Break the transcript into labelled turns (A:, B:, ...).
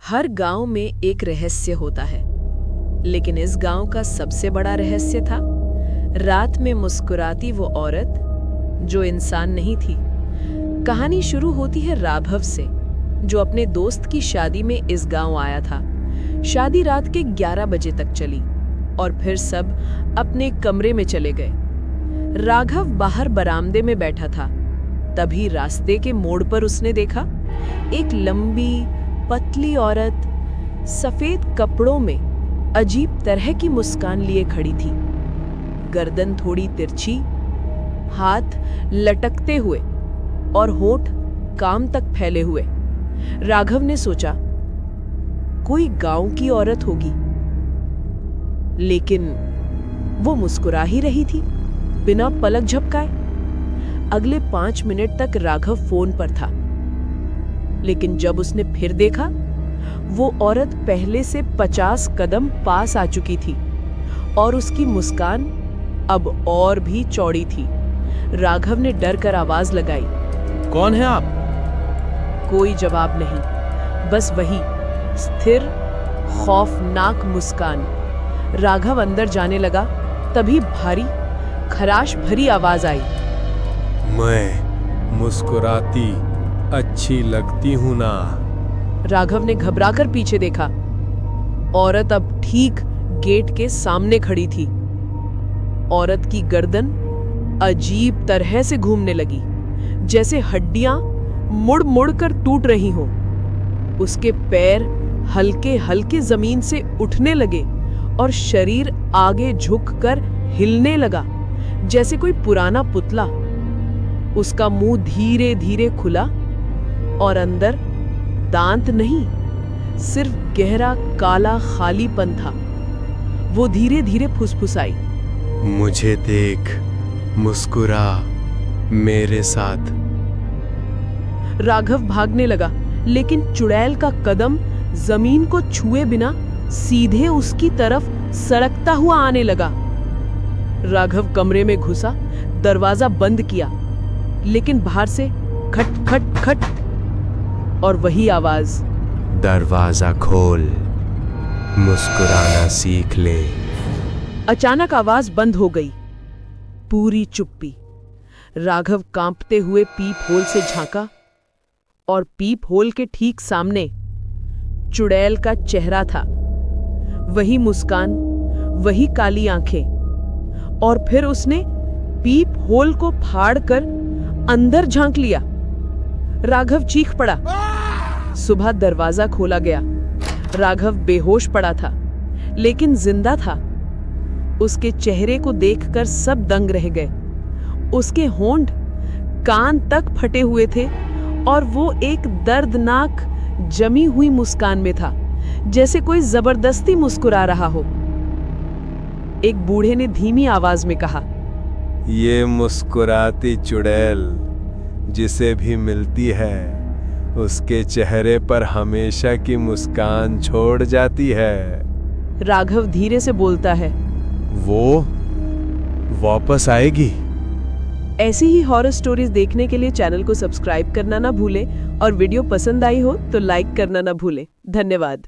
A: हर गांव में एक रहस्य होता है, लेकिन इस गांव का सबसे बड़ा रहस्य था रात में मुस्कुराती वो औरत जो इंसान नहीं थी। कहानी शुरू होती है राघव से, जो अपने दोस्त की शादी में इस गांव आया था। शादी रात के 11 बजे तक चली और फिर सब अपने कमरे में चले गए। राघव बाहर बरामदे में बैठा था। तभी रास्ते के मोड़ पर उसने देखा एक लंबी पतली औरत सफेद कपड़ों में अजीब तरह की मुस्कान लिए खड़ी थी। गर्दन थोड़ी तिरछी, हाथ लटकते हुए और होंठ कान तक फैले हुए। राघव ने सोचा कोई गांव की औरत होगी, लेकिन वो मुस्कुरा ही रही थी बिना पलक झपकाए। अगले 5 मिनट तक राघव फोन पर था, लेकिन जब उसने फिर देखा, वो औरत पहले से 50 कदम पास आ चुकी थी और उसकी मुस्कान अब और भी चौड़ी थी। राघव ने डर कर आवाज लगाई,
B: कौन है आप?
A: कोई जवाब नहीं, बस वही स्थिर खौफनाक मुस्कान। राघव अंदर जाने लगा, तभी भारी खराश भरी आवाज आई,
B: मैं मुस्कुराती अच्छी लगती हूं ना?
A: राघव ने घबराकर पीछे देखा। औरत अब ठीक गेट के सामने खड़ी थी। औरत की गर्दन अजीब तरह से घूमने लगी, जैसे हड्डियां मुड़ मुड़ कर टूट रही हों। उसके पैर हल्के हल्के जमीन से उठने लगे और शरीर आगे झुककर हिलने लगा, जैसे कोई पुराना पुतला। उसका मुंह धीरे धीरे खुला और अंदर दांत नहीं, सिर्फ गहरा काला खालीपन था। वो धीरे धीरे फुसफुसाई,
B: मुझे देख, मुस्कुरा मेरे साथ।
A: राघव भागने लगा, लेकिन चुड़ैल का कदम जमीन को छुए बिना सीधे उसकी तरफ सड़कता हुआ आने लगा। राघव कमरे में घुसा, दरवाजा बंद किया, लेकिन बाहर से खट खट खट और वही आवाज,
B: दरवाजा खोल, मुस्कुराना सीख ले।
A: अचानक आवाज बंद हो गई। पूरी चुप्पी। राघव कांपते हुए पीप होल से झांका और पीप होल के ठीक सामने चुड़ैल का चेहरा था। वही मुस्कान, वही काली आंखें। और फिर उसने पीप होल को फाड़कर अंदर झांक लिया। राघव चीख पड़ा। सुबह दरवाजा खोला गया। राघव बेहोश पड़ा था, लेकिन जिंदा था। उसके चेहरे को देखकर सब दंग रह गए। उसके होंठ कान तक फटे हुए थे और वो एक दर्दनाक जमी हुई मुस्कान में था, जैसे कोई जबरदस्ती मुस्कुरा रहा हो। एक बूढ़े ने धीमी आवाज में कहा,
B: ये मुस्कुराती चुड़ैल जिसे भी मिलती है, उसके चेहरे पर हमेशा की मुस्कान छोड़ जाती है।
A: राघव धीरे से बोलता है,
B: वो वापस आएगी।
A: ऐसी ही हॉरर स्टोरीज देखने के लिए चैनल को सब्सक्राइब करना ना भूलें और वीडियो पसंद आई हो तो लाइक करना ना भूलें। धन्यवाद।